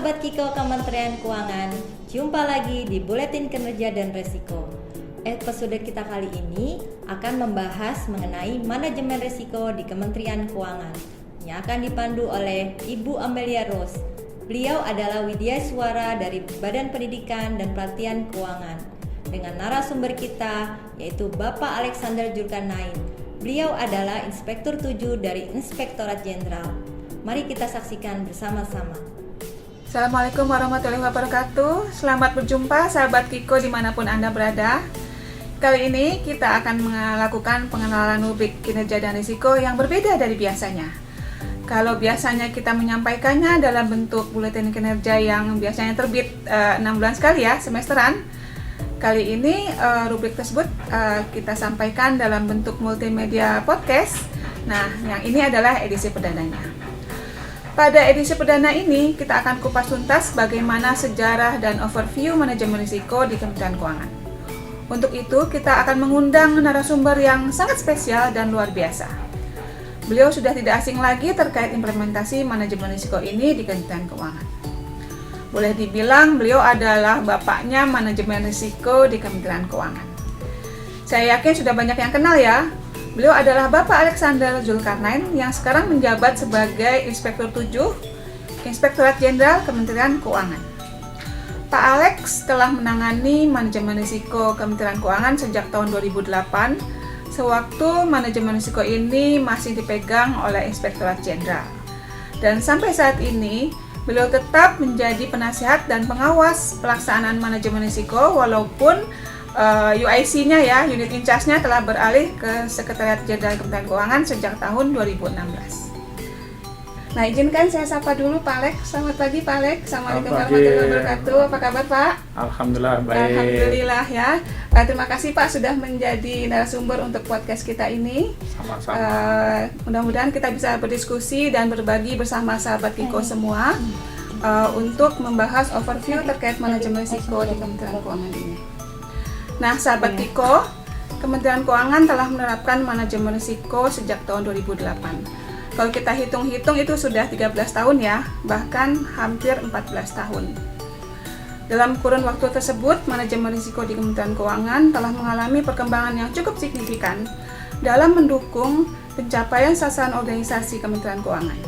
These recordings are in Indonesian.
Sahabat Kiko Kementerian Keuangan, jumpa lagi di Buletin Kinerja dan Resiko. Episode kita kali ini akan membahas mengenai manajemen risiko di Kementerian Keuangan yang akan dipandu oleh Ibu Amelia Rose. Beliau adalah widyaswara dari Badan Pendidikan dan Pelatihan Keuangan. Dengan narasumber kita yaitu Bapak Alexander Zulkarnain. Beliau adalah Inspektur 7 dari Inspektorat Jenderal. Mari kita saksikan bersama-sama. Assalamualaikum warahmatullahi wabarakatuh. Selamat berjumpa sahabat Kiko dimanapun Anda berada. Kali ini kita akan melakukan pengenalan rubrik kinerja dan risiko yang berbeda dari biasanya. Kalau biasanya kita menyampaikannya dalam bentuk buletin kinerja yang biasanya terbit 6 bulan sekali ya, semesteran. Kali ini rubrik tersebut kita sampaikan dalam bentuk multimedia podcast. Nah, yang ini adalah edisi perdananya. Pada edisi perdana ini, kita akan kupas tuntas bagaimana sejarah dan overview manajemen risiko di Kementerian Keuangan. Untuk itu, kita akan mengundang narasumber yang sangat spesial dan luar biasa. Beliau sudah tidak asing lagi terkait implementasi manajemen risiko ini di Kementerian Keuangan. Boleh dibilang beliau adalah bapaknya manajemen risiko di Kementerian Keuangan. Saya yakin sudah banyak yang kenal ya. Beliau adalah Bapak Alexander Zulkarnain yang sekarang menjabat sebagai Inspektur 7 Inspektorat Jenderal Kementerian Keuangan. Pak Alex telah menangani manajemen risiko Kementerian Keuangan sejak tahun 2008, sewaktu manajemen risiko ini masih dipegang oleh Inspektorat Jenderal. Dan sampai saat ini, beliau tetap menjadi penasihat dan pengawas pelaksanaan manajemen risiko walaupun UIC-nya ya, unit in charge-nya telah beralih ke Sekretariat Jenderal Kementerian Keuangan sejak tahun 2016. Nah, izinkan saya sapa dulu Pak Alex. Selamat pagi Pak Alex. Assalamualaikum warahmatullahi wabarakatuh. Apa kabar Pak? Alhamdulillah baik. Alhamdulillah ya. Terima kasih Pak sudah menjadi narasumber untuk podcast kita ini. Sama-sama. Mudah-mudahan kita bisa berdiskusi dan berbagi bersama sahabat Kiko semua untuk membahas overview terkait manajemen risiko di Kementerian Keuangan ini. Nah, sahabat Kiko, Kementerian Keuangan telah menerapkan manajemen risiko sejak tahun 2008. Kalau kita hitung-hitung itu sudah 13 tahun ya, bahkan hampir 14 tahun. Dalam kurun waktu tersebut, manajemen risiko di Kementerian Keuangan telah mengalami perkembangan yang cukup signifikan dalam mendukung pencapaian sasaran organisasi Kementerian Keuangan.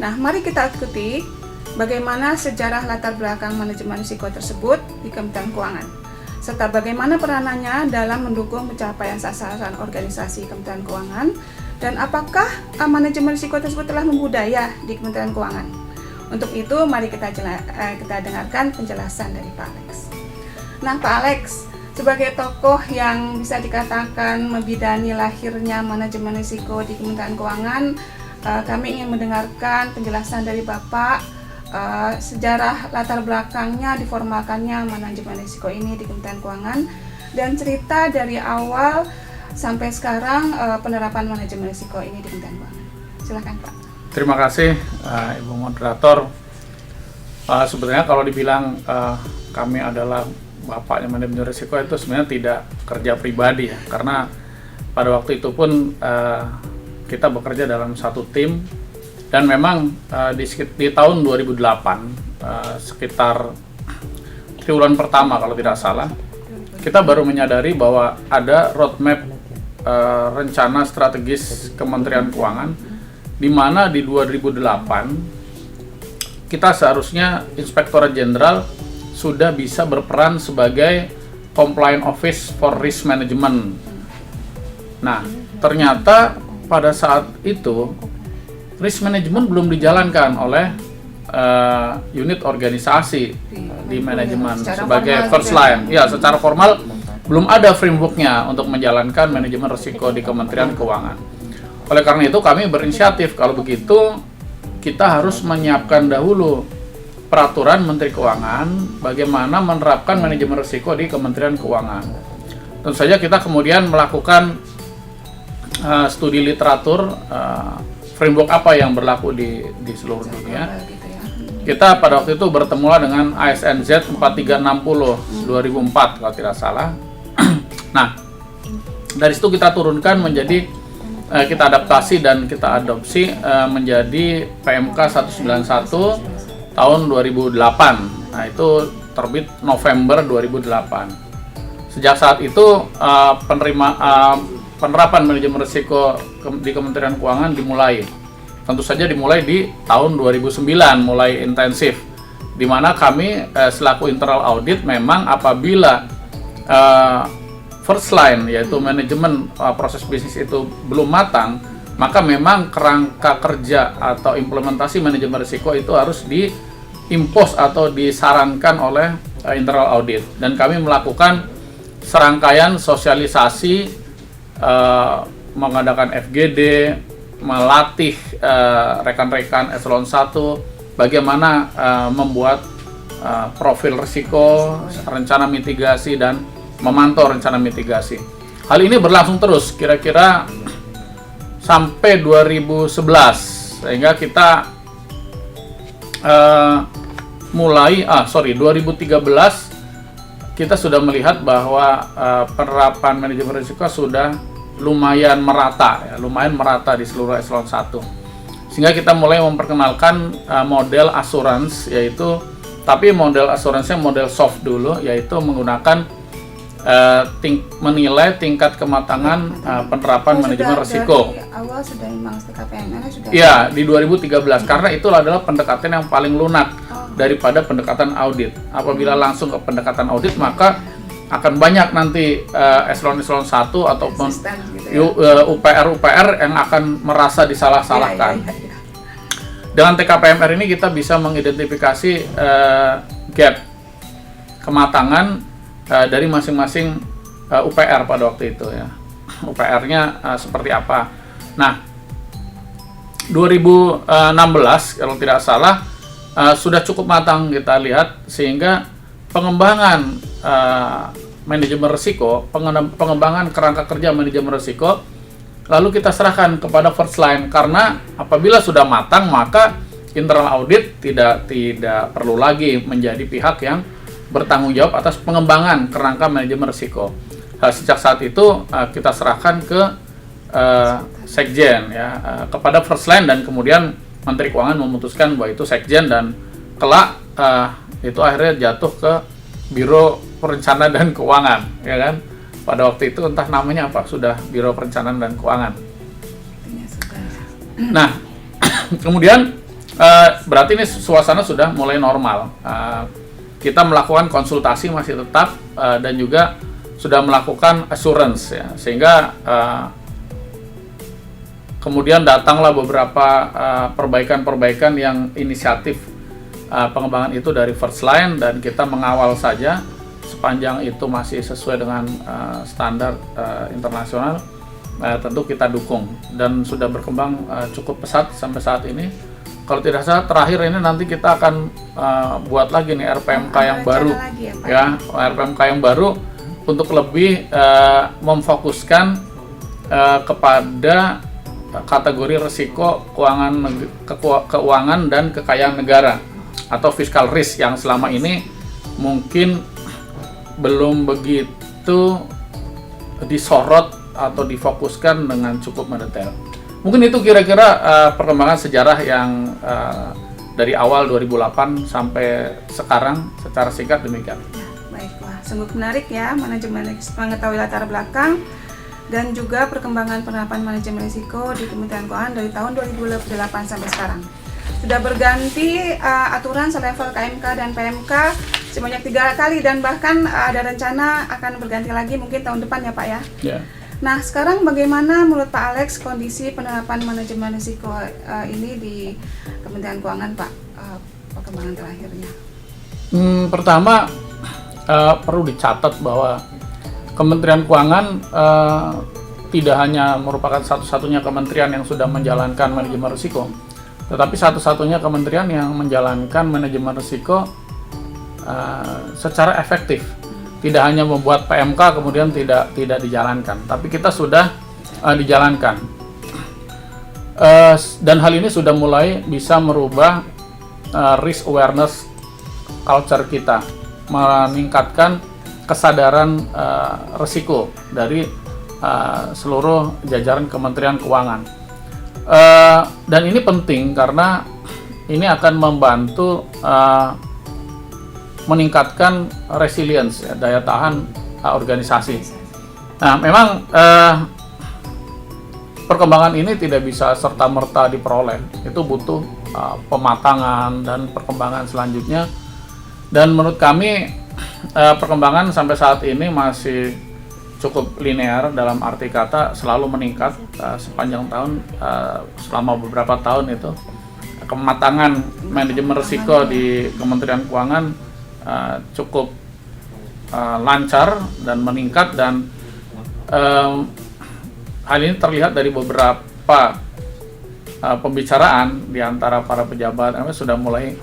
Nah, mari kita ikuti bagaimana sejarah latar belakang manajemen risiko tersebut di Kementerian Keuangan, serta bagaimana peranannya dalam mendukung pencapaian sasaran organisasi Kementerian Keuangan, dan apakah manajemen risiko tersebut telah membudaya di Kementerian Keuangan. Untuk itu, mari kita dengarkan penjelasan dari Pak Alex. Nah, Pak Alex, sebagai tokoh yang bisa dikatakan membidani lahirnya manajemen risiko di Kementerian Keuangan, kami ingin mendengarkan penjelasan dari Bapak sejarah latar belakangnya diformalkannya manajemen risiko ini di Kementerian Keuangan dan cerita dari awal sampai sekarang penerapan manajemen risiko ini di Kementerian Keuangan. Silakan Pak. Terima kasih Ibu Moderator. Sebenarnya kalau dibilang kami adalah bapaknya manajemen risiko itu sebenarnya tidak kerja pribadi ya, karena pada waktu itu pun kita bekerja dalam satu tim. Dan memang di tahun 2008, sekitar triwulan pertama kalau tidak salah, kita baru menyadari bahwa ada roadmap rencana strategis Kementerian Keuangan, di mana di 2008 kita seharusnya Inspektorat Jenderal sudah bisa berperan sebagai Compliance Office for Risk Management. Nah, ternyata pada saat itu risk management belum dijalankan oleh unit organisasi di manajemen sebagai first line. Ya, secara formal belum ada frameworknya untuk menjalankan manajemen risiko di Kementerian Keuangan. Oleh karena itu kami berinisiatif, kalau begitu kita harus menyiapkan dahulu peraturan Menteri Keuangan bagaimana menerapkan manajemen risiko di Kementerian Keuangan. Tentu saja kita kemudian melakukan studi literatur framework apa yang berlaku di seluruh dunia. Kita pada waktu itu bertemu dengan ASNZ 4360 2004 kalau tidak salah. Nah, dari situ kita turunkan menjadi kita adaptasi dan kita adopsi menjadi PMK 191 tahun 2008. Nah, itu terbit November 2008. Sejak saat itu penerapan manajemen risiko di Kementerian Keuangan dimulai. Tentu saja dimulai di tahun 2009, mulai intensif, di mana kami selaku internal audit memang apabila first line, yaitu manajemen proses bisnis itu belum matang, maka memang kerangka kerja atau implementasi manajemen risiko itu harus diimpos atau disarankan oleh internal audit. Dan kami melakukan serangkaian sosialisasi, mengadakan FGD, melatih rekan-rekan eselon 1 bagaimana membuat profil risiko, rencana mitigasi, dan memantau rencana mitigasi. Hal ini berlangsung terus kira-kira sampai 2011, sehingga kita 2013 kita sudah melihat bahwa penerapan manajemen risiko sudah lumayan merata di seluruh eselon 1. Sehingga kita mulai memperkenalkan model asuransi, yaitu tapi model asuransinya model soft dulu, yaitu menggunakan menilai tingkat kematangan penerapan manajemen risiko. Dari awal sudah memang TKPMR sudah. Iya, di 2013, karena itu adalah pendekatan yang paling lunak daripada pendekatan audit. Apabila langsung ke pendekatan audit, maka akan banyak nanti eselon-eselon 1 ataupun UPR yang akan merasa disalah-salahkan. Dengan TKPMR ini kita bisa mengidentifikasi gap kematangan dari masing-masing UPR pada waktu itu, ya. UPR-nya seperti apa. Nah, 2016 kalau tidak salah sudah cukup matang kita lihat, sehingga pengembangan manajemen risiko, pengembangan kerangka kerja manajemen risiko lalu kita serahkan kepada first line, karena apabila sudah matang maka internal audit tidak perlu lagi menjadi pihak yang bertanggung jawab atas pengembangan kerangka manajemen risiko. Sejak saat itu kita serahkan ke sekjen, ya, kepada first line, dan kemudian Menteri Keuangan memutuskan bahwa itu sekjen, dan kelak itu akhirnya jatuh ke Biro Perencanaan dan Keuangan, ya kan? Pada waktu itu entah namanya apa, sudah Biro Perencanaan dan Keuangan. Nah, kemudian berarti ini suasana sudah mulai normal. Kita melakukan konsultasi masih tetap, dan juga sudah melakukan assurance, ya, sehingga kemudian datanglah beberapa perbaikan-perbaikan yang inisiatif pengembangan itu dari first line, dan kita mengawal saja sepanjang itu masih sesuai dengan standar internasional, tentu kita dukung, dan sudah berkembang cukup pesat sampai saat ini. Kalau tidak salah terakhir ini nanti kita akan buat lagi nih RPMK yang baru, ya, RPMK yang baru untuk lebih memfokuskan kepada kategori risiko keuangan dan kekayaan negara atau fiscal risk yang selama ini mungkin belum begitu disorot atau difokuskan dengan cukup mendetail. Mungkin itu kira-kira perkembangan sejarah yang dari awal 2008 sampai sekarang secara singkat demikian. Ya, baiklah, sungguh menarik ya manajemen mengetahui latar belakang dan juga perkembangan penerapan manajemen risiko di Kementerian Keuangan dari tahun 2008 sampai sekarang. Sudah berganti aturan selevel KMK dan PMK sebanyak 3 kali, dan bahkan ada rencana akan berganti lagi mungkin tahun depan ya Pak ya. Yeah. Nah, sekarang bagaimana menurut Pak Alex kondisi penerapan manajemen risiko ini di Kementerian Keuangan, Pak? Perkembangan terakhirnya. Pertama, perlu dicatat bahwa Kementerian Keuangan tidak hanya merupakan satu-satunya kementerian yang sudah menjalankan manajemen risiko, tetapi satu-satunya kementerian yang menjalankan manajemen risiko secara efektif. Tidak hanya membuat PMK kemudian tidak dijalankan, tapi kita sudah dijalankan. Dan hal ini sudah mulai bisa merubah risk awareness culture kita, meningkatkan kesadaran risiko dari seluruh jajaran Kementerian Keuangan. Dan ini penting karena ini akan membantu meningkatkan resilience, ya, daya tahan organisasi. Nah, memang perkembangan ini tidak bisa serta-merta diperoleh. Itu butuh pematangan dan perkembangan selanjutnya. Dan menurut kami perkembangan sampai saat ini masih cukup linear, dalam arti kata selalu meningkat sepanjang tahun, selama beberapa tahun itu. Kematangan manajemen risiko di Kementerian Keuangan cukup lancar dan meningkat, dan hal ini terlihat dari beberapa pembicaraan di antara para pejabat sudah mulai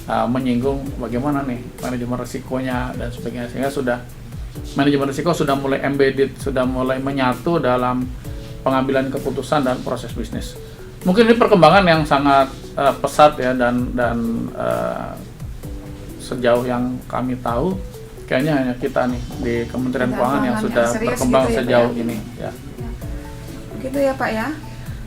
menyinggung bagaimana nih manajemen risikonya dan sebagainya, sehingga manajemen risiko sudah mulai embedded, sudah mulai menyatu dalam pengambilan keputusan dan proses bisnis. Mungkin ini perkembangan yang sangat pesat ya, dan sejauh yang kami tahu kayaknya hanya kita nih di Kementerian Keuangan yang sudah berkembang gitu sejauh ya, ini ya. Begitu ya Pak ya.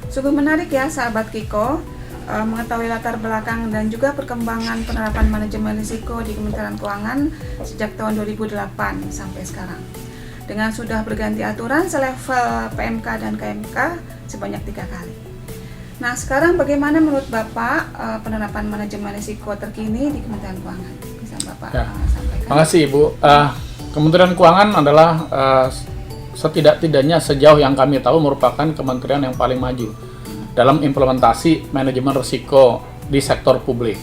Sungguh menarik ya sahabat Kiko mengetahui latar belakang dan juga perkembangan penerapan manajemen risiko di Kementerian Keuangan sejak tahun 2008 sampai sekarang. Dengan sudah berganti aturan selevel PMK dan KMK sebanyak 3 kali. Nah, sekarang bagaimana menurut Bapak penerapan manajemen risiko terkini di Kementerian Keuangan? Bisa Bapak sampaikan? Terima kasih Ibu. Kementerian Keuangan adalah setidak-tidaknya sejauh yang kami tahu merupakan kementerian yang paling maju dalam implementasi manajemen risiko di sektor publik.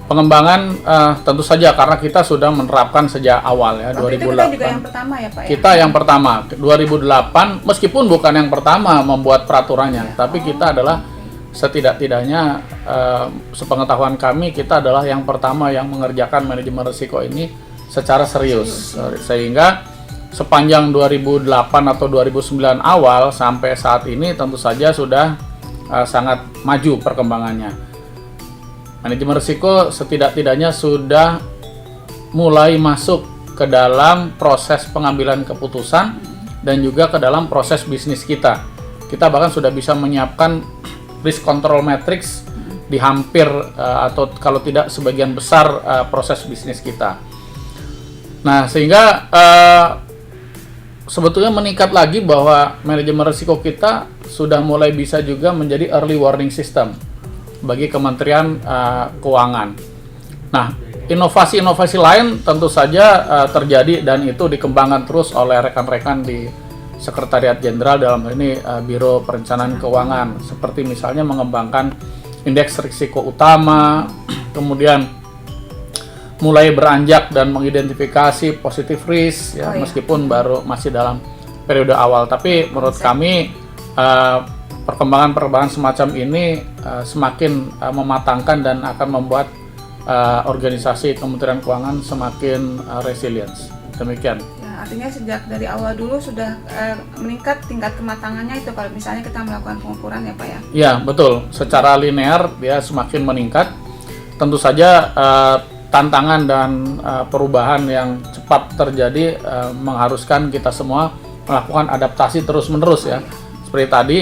Pengembangan tentu saja karena kita sudah menerapkan sejak awal ya, 2008. Kita juga yang pertama ya Pak ya? Kita yang pertama, 2008, meskipun bukan yang pertama membuat peraturannya, tapi kita adalah setidak-tidaknya sepengetahuan kami, kita adalah yang pertama yang mengerjakan manajemen risiko ini secara serius. Sehingga sepanjang 2008 atau 2009 awal sampai saat ini tentu saja sudah sangat maju perkembangannya. Manajemen risiko setidak-tidaknya sudah mulai masuk ke dalam proses pengambilan keputusan dan juga ke dalam proses bisnis kita. Kita bahkan sudah bisa menyiapkan risk control matrix di hampir atau kalau tidak sebagian besar proses bisnis kita. Nah, sehingga sebetulnya meningkat lagi bahwa manajemen risiko kita sudah mulai bisa juga menjadi early warning system bagi Kementerian Keuangan. Nah, inovasi-inovasi lain tentu saja terjadi dan itu dikembangkan terus oleh rekan-rekan di Sekretariat Jenderal, dalam hal ini Biro Perencanaan Keuangan, seperti misalnya mengembangkan indeks risiko utama, kemudian mulai beranjak dan mengidentifikasi positive risk ya, meskipun baru masih dalam periode awal, tapi menurut kami perkembangan semacam ini semakin mematangkan dan akan membuat organisasi Kementerian Keuangan semakin resilience. Demikian. Ya, artinya sejak dari awal dulu sudah meningkat tingkat kematangannya itu kalau misalnya kita melakukan pengukuran ya Pak ya? Ya, betul. Secara linear dia semakin meningkat. Tentu saja tantangan dan perubahan yang cepat terjadi mengharuskan kita semua melakukan adaptasi terus-menerus ya. Seperti tadi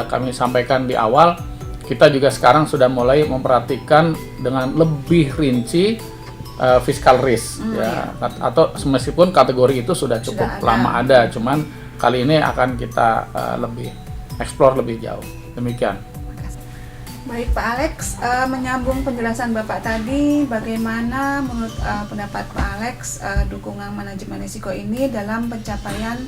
kami sampaikan di awal, kita juga sekarang sudah mulai memperhatikan dengan lebih rinci fiscal risk ya, atau meskipun kategori itu sudah cukup lama ada, cuman kali ini akan kita lebih explore lebih jauh. Demikian. Baik Pak Alex, menyambung penjelasan Bapak tadi, bagaimana menurut pendapat Pak Alex dukungan manajemen risiko ini dalam pencapaian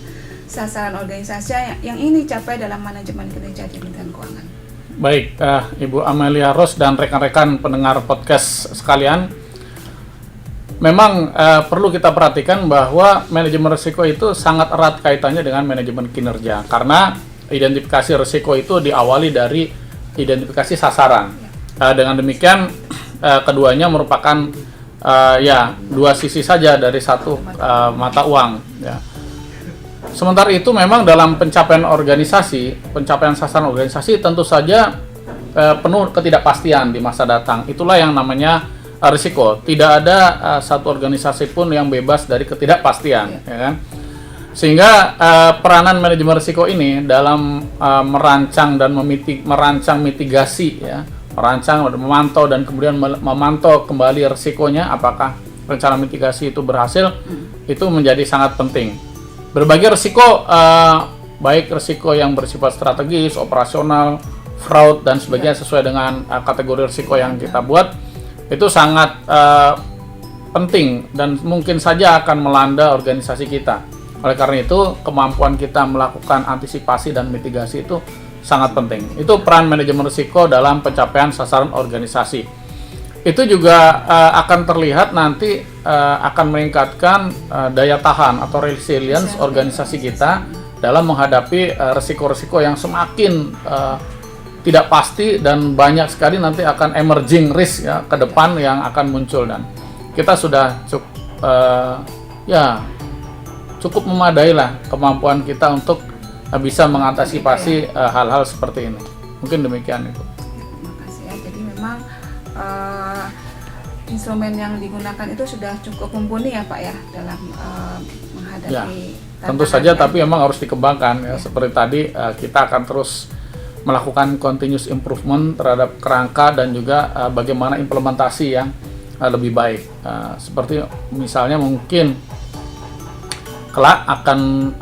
sasaran organisasi yang ini dicapai dalam manajemen kinerja di Kementerian Keuangan? Baik, Ibu Amelia Ros dan rekan-rekan pendengar podcast sekalian, memang perlu kita perhatikan bahwa manajemen risiko itu sangat erat kaitannya dengan manajemen kinerja, karena identifikasi risiko itu diawali dari identifikasi sasaran. Dengan demikian, keduanya merupakan dua sisi saja dari satu mata uang. Ya. Sementara itu memang dalam pencapaian sasaran organisasi tentu saja penuh ketidakpastian di masa datang. Itulah yang namanya risiko. Tidak ada satu organisasi pun yang bebas dari ketidakpastian, ya kan? Sehingga peranan manajemen risiko ini dalam merancang dan merancang mitigasi ya merancang, memantau, dan kemudian memantau kembali risikonya apakah rencana mitigasi itu berhasil, itu menjadi sangat penting. Berbagai risiko, baik risiko yang bersifat strategis, operasional, fraud, dan sebagainya sesuai dengan kategori risiko yang kita buat, itu sangat penting dan mungkin saja akan melanda organisasi kita. Oleh karena itu, kemampuan kita melakukan antisipasi dan mitigasi itu sangat penting. Itu peran manajemen risiko dalam pencapaian sasaran organisasi. Itu juga akan terlihat nanti akan meningkatkan daya tahan atau resilience organisasi kita dalam menghadapi risiko-risiko yang semakin tidak pasti dan banyak sekali nanti akan emerging risk ya ke depan yang akan muncul, dan kita sudah cukup memadai lah kemampuan kita untuk bisa mengantisipasi hal-hal seperti ini. Mungkin demikian itu. Terima kasih ya. Jadi memang instrumen yang digunakan itu sudah cukup mumpuni ya Pak ya dalam menghadapi tentu saja, tapi memang harus dikembangkan ya. Seperti tadi kita akan terus melakukan continuous improvement terhadap kerangka dan juga bagaimana implementasi yang lebih baik. Seperti misalnya mungkin kelak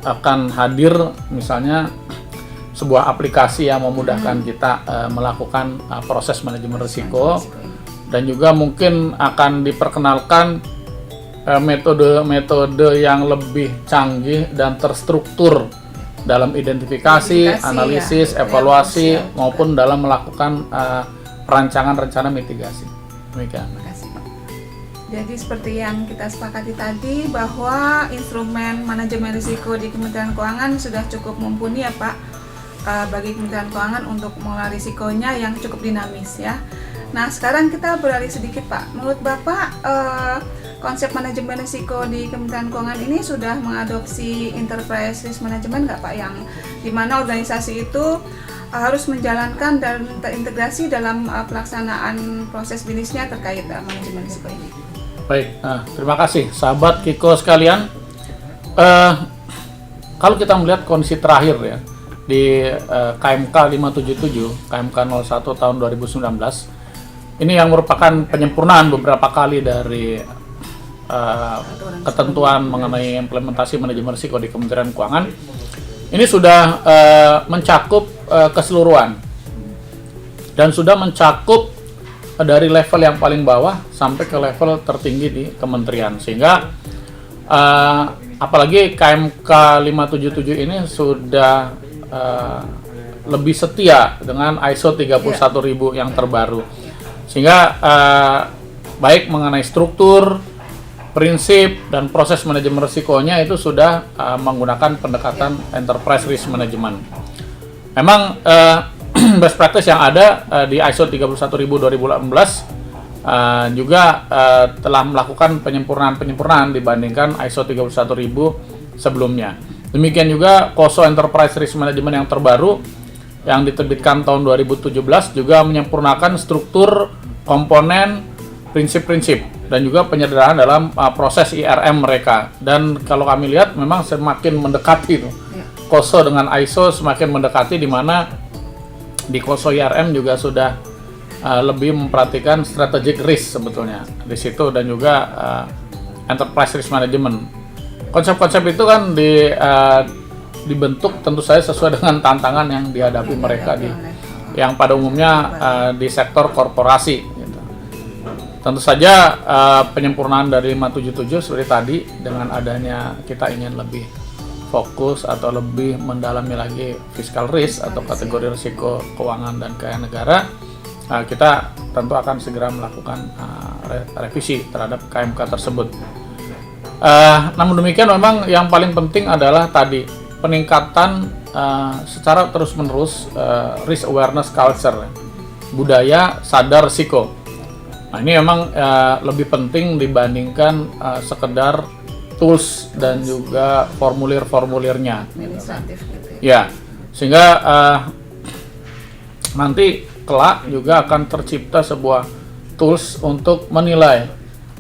akan hadir misalnya sebuah aplikasi yang memudahkan kita melakukan proses manajemen risiko, dan juga mungkin akan diperkenalkan metode-metode yang lebih canggih dan terstruktur dalam identifikasi, analisis, evaluasi maupun dalam melakukan perancangan rencana mitigasi. Demikian. Jadi seperti yang kita sepakati tadi bahwa instrumen manajemen risiko di Kementerian Keuangan sudah cukup mumpuni ya Pak bagi Kementerian Keuangan untuk mengelola risikonya yang cukup dinamis ya. Nah sekarang kita beralih sedikit Pak. Menurut Bapak konsep manajemen risiko di Kementerian Keuangan ini sudah mengadopsi enterprise risk management nggak Pak, yang dimana organisasi itu harus menjalankan dan terintegrasi dalam pelaksanaan proses bisnisnya terkait manajemen risiko ini? Baik, terima kasih sahabat Kiko sekalian. Kalau kita melihat kondisi terakhir ya di KMK 577, KMK 01 tahun 2019, ini yang merupakan penyempurnaan beberapa kali dari ketentuan mengenai implementasi manajemen risiko di Kementerian Keuangan. Ini sudah mencakup keseluruhan dan sudah mencakup dari level yang paling bawah sampai ke level tertinggi di kementerian, sehingga apalagi KMK 577 ini sudah lebih setia dengan ISO 31000 yang terbaru, sehingga baik mengenai struktur, prinsip, dan proses manajemen risikonya itu sudah menggunakan pendekatan enterprise risk management. Memang best practice yang ada di ISO 31000 2018 juga telah melakukan penyempurnaan dibandingkan ISO 31000 sebelumnya. Demikian juga KOSO Enterprise Risk Management yang terbaru yang diterbitkan tahun 2017 juga menyempurnakan struktur, komponen, prinsip-prinsip, dan juga penyederhanaan dalam proses IRM mereka. Dan kalau kami lihat memang semakin mendekati itu. KOSO dengan ISO semakin mendekati, di mana di KOSO IRM juga sudah lebih memperhatikan strategic risk sebetulnya di situ, dan juga enterprise risk management. Konsep-konsep itu kan dibentuk tentu saja sesuai dengan tantangan yang dihadapi mereka yang pada umumnya di sektor korporasi. Gitu. Tentu saja penyempurnaan dari 577 seperti tadi, dengan adanya kita ingin lebih fokus atau lebih mendalami lagi fiscal risk atau kategori risiko keuangan dan kekayaan negara, kita tentu akan segera melakukan revisi terhadap KMK tersebut. Namun demikian, memang yang paling penting adalah tadi peningkatan secara terus-menerus risk awareness culture, budaya sadar risiko. Nah, ini memang lebih penting dibandingkan sekedar tools dan juga formulir-formulirnya. Administratif gitu ya. Ya, sehingga nanti kelak juga akan tercipta sebuah tools untuk menilai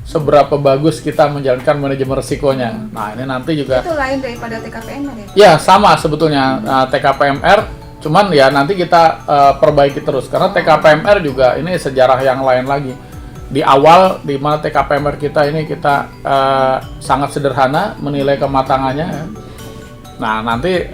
seberapa bagus kita menjalankan manajemen risikonya. Nah, ini nanti juga itu lain daripada TKPMR ya? Ya, sama sebetulnya. TKPMR Cuman ya nanti kita perbaiki terus karena TKPMR juga ini sejarah yang lain lagi. Di awal di mana TKPMR kita ini kita sangat sederhana menilai kematangannya. Nah, nanti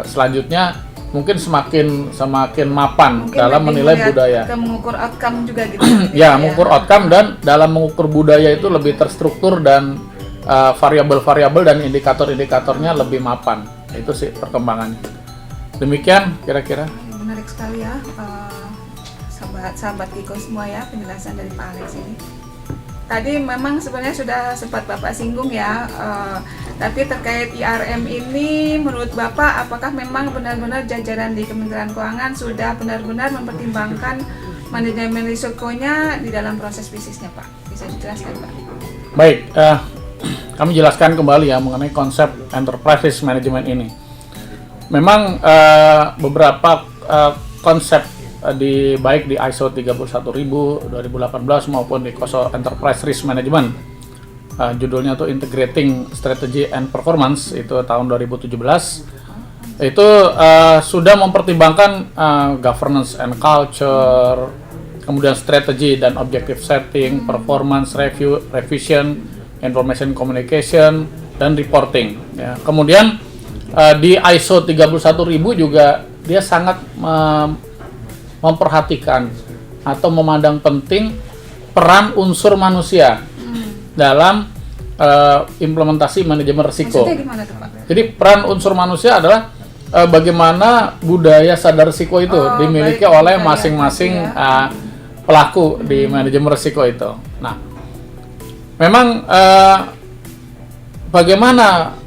selanjutnya mungkin semakin mapan Mungkin dalam lebih menilai melihat budaya. ke mengukur outcome juga gitu. Ya, mengukur outcome dan dalam mengukur budaya itu lebih terstruktur dan variabel-variabel dan indikator-indikatornya lebih mapan. Itu sih perkembangannya. Demikian kira-kira. Menarik sekali ya, sahabat Kiko semua ya, penjelasan dari Pak Alex ini. Tadi memang sebenarnya sudah sempat Bapak singgung ya, tapi terkait IRM ini menurut Bapak apakah memang benar-benar jajaran di Kementerian Keuangan sudah benar-benar mempertimbangkan manajemen risikonya di dalam proses bisnisnya, Pak? Bisa dijelaskan, Pak? Baik, kami jelaskan kembali ya mengenai konsep enterprise risk management ini. Memang beberapa konsep baik di ISO 31000 2018 maupun di KOSO Enterprise Risk Management, judulnya tuh Integrating Strategy and Performance, itu tahun 2017, itu sudah mempertimbangkan governance and culture, kemudian strategi dan objective setting, performance review, revision, information communication, dan reporting ya. Kemudian di ISO 31000 juga dia sangat memperhatikan atau memandang penting peran unsur manusia dalam implementasi manajemen risiko. Maksudnya gimana tuh, Pak? Jadi peran unsur manusia adalah bagaimana budaya sadar risiko itu dimiliki baik, oleh budaya, masing-masing ya. pelaku di manajemen risiko itu. Nah, memang bagaimana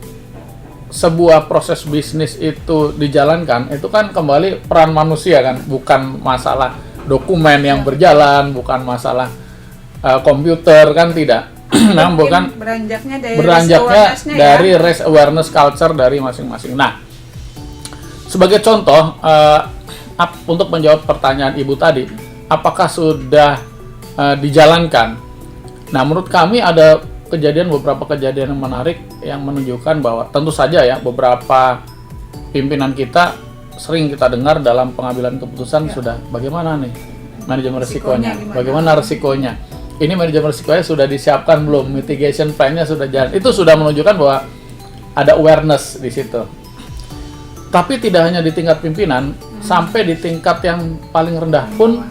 sebuah proses bisnis itu dijalankan, itu kan kembali peran manusia kan, bukan masalah dokumen yang berjalan, bukan masalah komputer kan, tidak. Nah, bukan beranjaknya dari risk awareness culture dari masing-masing. Nah, sebagai contoh untuk menjawab pertanyaan Ibu tadi, apakah sudah dijalankan? Nah, menurut kami ada beberapa kejadian yang menarik yang menunjukkan bahwa tentu saja ya beberapa pimpinan kita sering kita dengar dalam pengambilan keputusan sudah bagaimana nih manajemen risikonya, bagaimana risikonya, ini manajemen risikonya sudah disiapkan belum, mitigation plan-nya sudah jalan, itu sudah menunjukkan bahwa ada awareness di situ. Tapi tidak hanya di tingkat pimpinan, sampai di tingkat yang paling rendah pun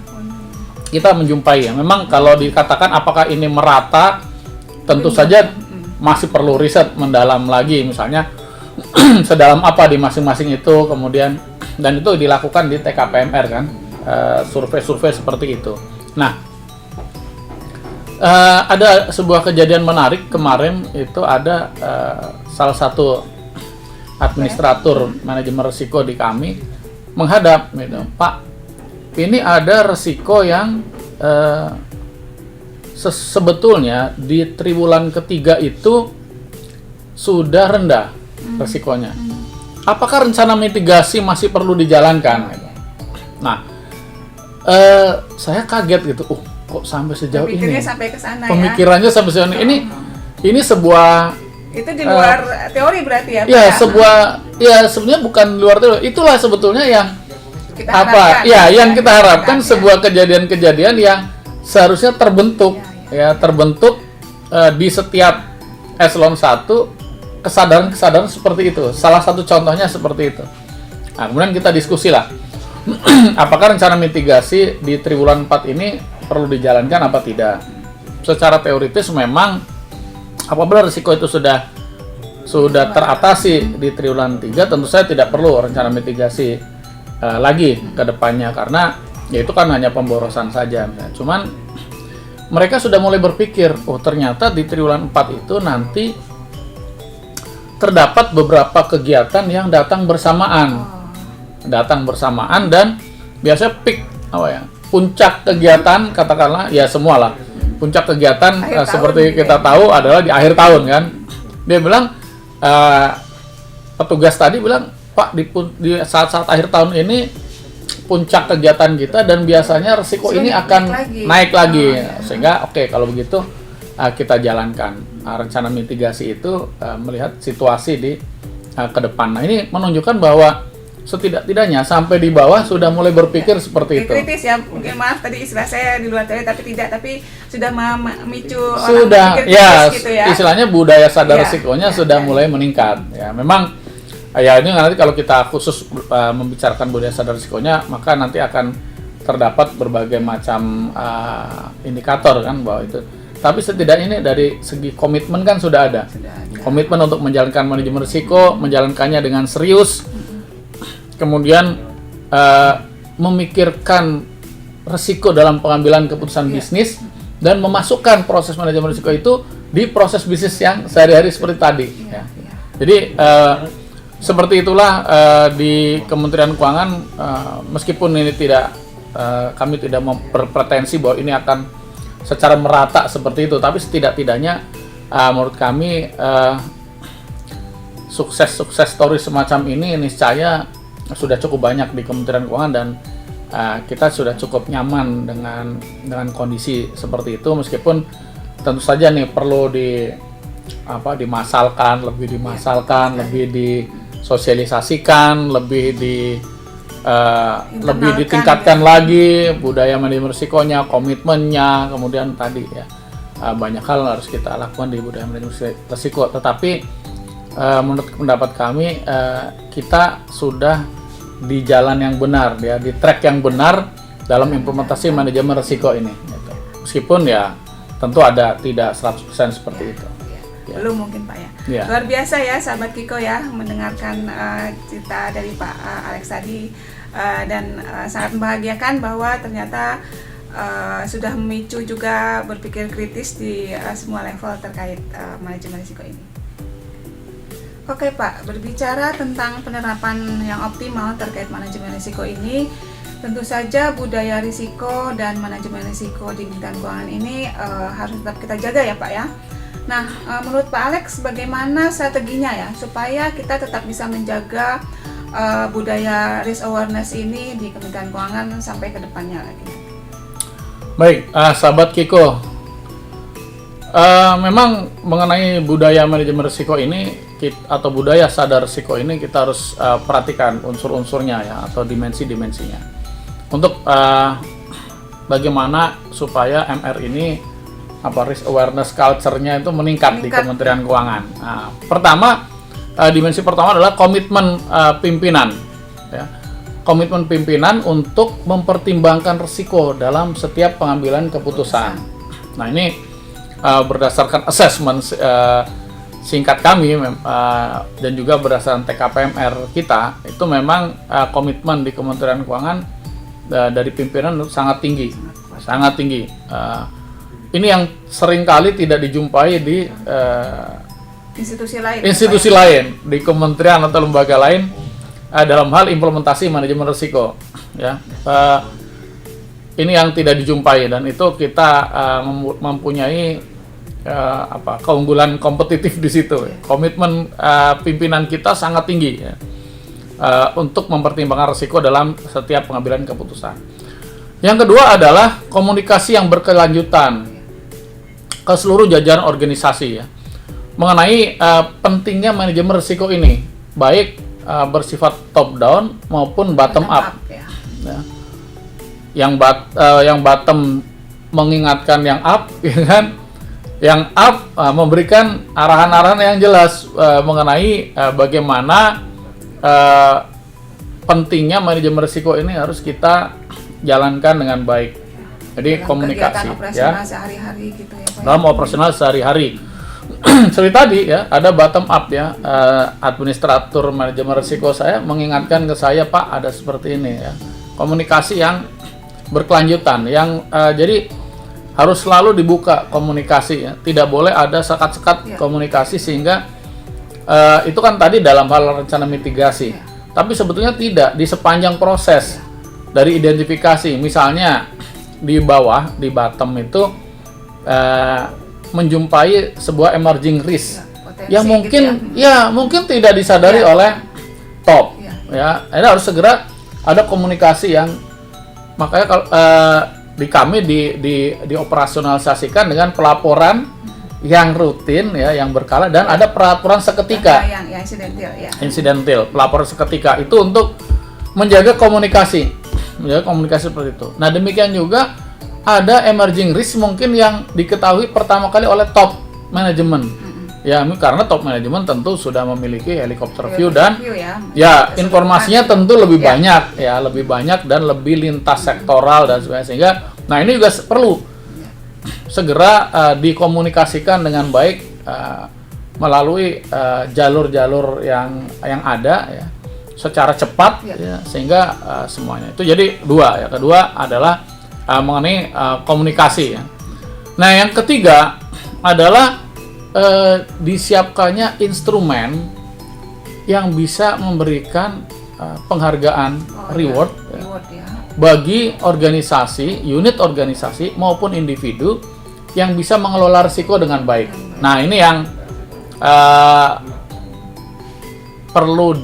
kita menjumpai ya. Memang kalau dikatakan apakah ini merata, tentu saja masih perlu riset mendalam lagi, misalnya sedalam apa di masing-masing itu, kemudian dan itu dilakukan di TKPMR kan, survei-survei seperti itu. Nah, ada sebuah kejadian menarik kemarin, itu ada salah satu administrator manajemen risiko di kami menghadap, gitu, Pak, ini ada risiko yang sebetulnya di triwulan ketiga itu sudah rendah resikonya. Apakah rencana mitigasi masih perlu dijalankan? Nah, saya kaget gitu. Kok sampai sejauh ini? Sampai ke sana, pemikirannya ya? sampai sejauh ini. Ini sebuah itu di luar teori berarti ya? Ya, sebenarnya bukan di luar teori. Itulah sebetulnya yang kita harapkan, yang kita harapkan sebuah kejadian-kejadian yang seharusnya terbentuk di setiap eselon 1 kesadaran-kesadaran seperti itu. Salah satu contohnya seperti itu. Nah, kemudian kita diskusi lah. Apakah rencana mitigasi di triwulan 4 ini perlu dijalankan apa tidak? Secara teoritis memang apabila risiko itu sudah teratasi di triwulan 3, tentu saja tidak perlu rencana mitigasi lagi ke depannya, karena ya itu kan hanya pemborosan saja. Cuman mereka sudah mulai berpikir, ternyata di triwulan 4 itu nanti terdapat beberapa kegiatan yang datang bersamaan. Dan biasanya peak puncak kegiatan, katakanlah ya semualah. Puncak kegiatan seperti kita tahu adalah di akhir tahun kan. Dia bilang petugas tadi bilang, Pak, di saat-saat akhir tahun ini puncak kegiatan kita dan biasanya risiko ini akan naik lagi. Sehingga kalau begitu kita jalankan rencana mitigasi itu melihat situasi di ke depan. Nah, ini menunjukkan bahwa setidak-tidaknya sampai di bawah sudah mulai berpikir seperti itu. Kritis ya, mungkin maaf tadi istilah saya di luar tadi tapi tidak, tapi sudah memicu orang Sudah berpikir ya, kritis gitu ya. istilahnya budaya sadar Ya, risikonya ya, sudah ya. mulai meningkat. Ya, memang ya ini nanti kalau kita khusus membicarakan budaya sadar risikonya, maka nanti akan terdapat berbagai macam indikator kan bahwa itu. Tapi setidaknya ini dari segi komitmen kan sudah ada. Sudah ada. Komitmen untuk menjalankan manajemen risiko, menjalankannya dengan serius, kemudian memikirkan risiko dalam pengambilan keputusan bisnis, dan memasukkan proses manajemen risiko itu di proses bisnis yang sehari-hari seperti tadi. Ya. Jadi seperti itulah di Kementerian Keuangan, meskipun ini tidak kami tidak mau berpretensi bahwa ini akan secara merata seperti itu, tapi setidak-tidaknya menurut kami sukses story semacam ini niscaya sudah cukup banyak di Kementerian Keuangan, dan kita sudah cukup nyaman dengan kondisi seperti itu, meskipun tentu saja nih perlu dimasalkan, lebih disosialisasikan, lebih ditingkatkan lagi budaya manajemen risikonya, komitmennya, kemudian tadi ya banyak hal harus kita lakukan di budaya manajemen risiko. Tetapi menurut pendapat kami kita sudah di jalan yang benar, ya, di track yang benar dalam implementasi manajemen risiko ini. Gitu. Meskipun ya tentu ada tidak 100% seperti itu. Ya. Belum mungkin Pak ya. Ya. Luar biasa ya sahabat Kiko ya mendengarkan cerita dari Pak Alex tadi, dan sangat membahagiakan bahwa ternyata sudah memicu juga berpikir kritis di semua level terkait manajemen risiko ini. Oke Pak, berbicara tentang penerapan yang optimal terkait manajemen risiko ini, tentu saja budaya risiko dan manajemen risiko di Kementerian Keuangan ini harus tetap kita jaga ya Pak ya. Nah, menurut Pak Alex bagaimana strateginya ya supaya kita tetap bisa menjaga budaya risk awareness ini di Kementerian Keuangan sampai ke depannya lagi? Baik, sahabat Kiko, memang mengenai budaya manajemen risiko ini atau budaya sadar risiko ini kita harus perhatikan unsur-unsurnya ya, atau dimensi-dimensinya untuk bagaimana supaya MR ini risk awareness culture-nya itu meningkat di Kementerian Keuangan. Nah, pertama, dimensi pertama adalah komitmen pimpinan ya. Komitmen pimpinan untuk mempertimbangkan risiko dalam setiap pengambilan keputusan. Nah, ini berdasarkan assessment singkat kami dan juga berdasarkan TKPMR kita, itu memang komitmen di Kementerian Keuangan dari pimpinan sangat tinggi. Ini yang seringkali tidak dijumpai di institusi lain, di kementerian atau lembaga lain dalam hal implementasi manajemen risiko. Ya, ini yang tidak dijumpai, dan itu kita mempunyai keunggulan kompetitif di situ. Komitmen pimpinan kita sangat tinggi ya, untuk mempertimbangkan risiko dalam setiap pengambilan keputusan. Yang kedua adalah komunikasi yang berkelanjutan ke seluruh jajaran organisasi ya, mengenai pentingnya manajemen risiko ini, baik bersifat top down maupun bottom up. Ya. Yang bottom mengingatkan yang up, ya kan? Yang up memberikan arahan-arahan yang jelas mengenai bagaimana pentingnya manajemen risiko ini harus kita jalankan dengan baik. Jadi dalam komunikasi ya, sehari-hari gitu ya, Pak. Dalam operasional sehari-hari. Seperti tadi ya, ada bottom up ya, administrator manajemen risiko saya mengingatkan ke saya, Pak, ada seperti ini ya. Komunikasi yang berkelanjutan, yang jadi harus selalu dibuka komunikasi ya. Tidak boleh ada sekat-sekat komunikasi, sehingga itu kan tadi dalam hal rencana mitigasi. Tapi sebetulnya tidak, di sepanjang proses dari identifikasi, misalnya di bawah, di bottom itu menjumpai sebuah emerging risk yang mungkin gitu ya. Mungkin tidak disadari oleh top ya. Ini harus segera ada komunikasi yang, makanya kalau di kami dioperasionalisasikan dengan pelaporan yang rutin ya, yang berkala, dan ada peraturan seketika yang insidental ya. Pelaporan seketika itu untuk menjaga komunikasi seperti itu. Nah, demikian juga ada emerging risk mungkin yang diketahui pertama kali oleh top manajemen. Ya, karena top manajemen tentu sudah memiliki helikopter view dan ya informasinya tentu lebih banyak ya, lebih banyak dan lebih lintas sektoral dan sebagainya, sehingga nah ini juga perlu segera dikomunikasikan dengan baik melalui jalur-jalur yang ada ya, secara cepat ya, sehingga semuanya itu jadi dua ya. Kedua adalah mengenai komunikasi ya. Nah, yang ketiga adalah disiapkannya instrumen yang bisa memberikan penghargaan reward ya, bagi organisasi, unit organisasi maupun individu yang bisa mengelola risiko dengan baik. Nah, ini yang perlu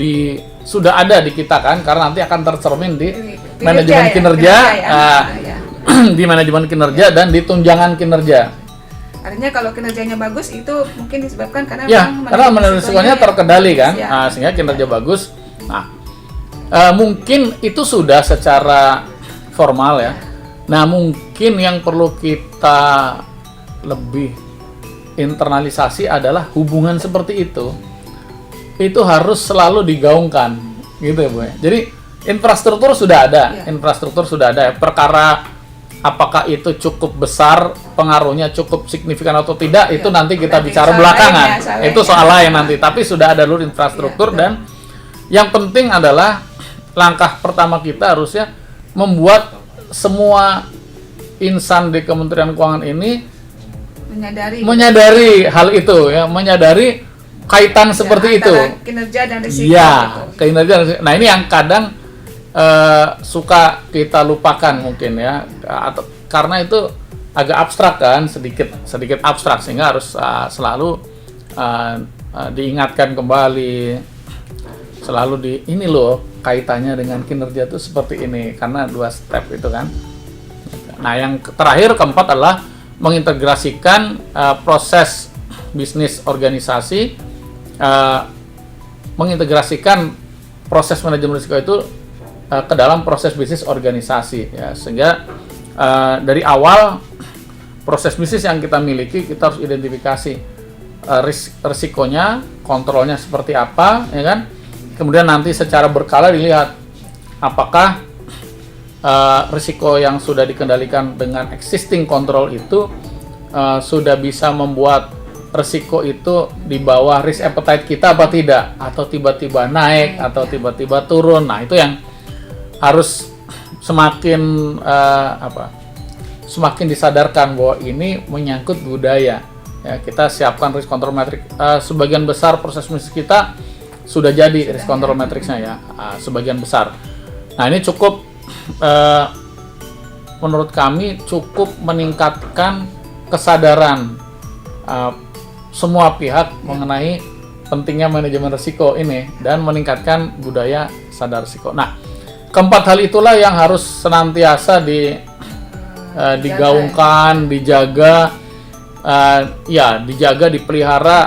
sudah ada di kita kan, karena nanti akan tercermin di manajemen kinerja, di manajemen kinerja dan di tunjangan kinerja. Artinya kalau kinerjanya bagus itu mungkin disebabkan karena karena risikonya terkendali kan, sehingga kinerja bagus. Nah, mungkin itu sudah secara formal ya. Nah, mungkin yang perlu kita lebih internalisasi adalah hubungan seperti itu harus selalu digaungkan, gitu ya Bu. Jadi infrastruktur sudah ada, perkara apakah itu cukup besar, pengaruhnya cukup signifikan atau tidak, itu nanti kita bicara belakangan. Itu soal lain nanti. Tapi sudah ada dulu infrastruktur dan yang penting adalah langkah pertama kita harusnya membuat semua insan di Kementerian Keuangan ini menyadari hal itu ya, menyadari kaitan seperti itu. Kinerja dan risiko. Iya, kinerja dan risiko. Nah, ini yang kadang suka kita lupakan mungkin ya, atau karena itu agak abstrak kan, sedikit abstrak, sehingga harus selalu diingatkan kembali, selalu ini loh kaitannya dengan kinerja itu seperti ini, karena 2 step itu kan. Nah, yang terakhir keempat adalah mengintegrasikan proses bisnis organisasi, mengintegrasikan proses manajemen risiko itu ke dalam proses bisnis organisasi ya, sehingga dari awal proses bisnis yang kita miliki kita harus identifikasi risikonya, kontrolnya seperti apa ya kan, kemudian nanti secara berkala dilihat apakah risiko yang sudah dikendalikan dengan existing control itu sudah bisa membuat risiko itu di bawah risk appetite kita apa tidak, atau tiba-tiba naik atau tiba-tiba turun. Nah, itu yang harus semakin semakin disadarkan bahwa ini menyangkut budaya ya. Kita siapkan risk control matrix, sebagian besar proses bisnis kita sudah jadi risk control matrixnya ya, sebagian besar. Nah, ini cukup menurut kami cukup meningkatkan kesadaran semua pihak mengenai pentingnya manajemen risiko ini dan meningkatkan budaya sadar risiko. Nah, keempat hal itulah yang harus senantiasa digaungkan, dijaga, dipelihara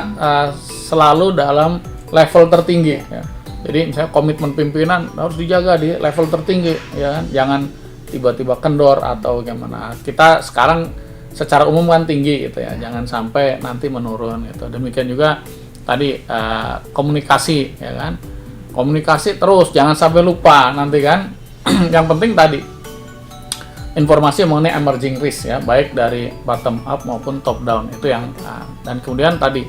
selalu dalam level tertinggi. Ya. Jadi misalnya komitmen pimpinan harus dijaga di level tertinggi, ya kan? Jangan tiba-tiba kendor atau gimana. Kita sekarang secara umum kan tinggi gitu ya, jangan sampai nanti menurun gitu. Demikian juga tadi komunikasi, ya kan? Komunikasi terus, jangan sampai lupa nanti kan. Yang penting tadi informasi mengenai emerging risk ya, baik dari bottom up maupun top down, itu yang dan kemudian tadi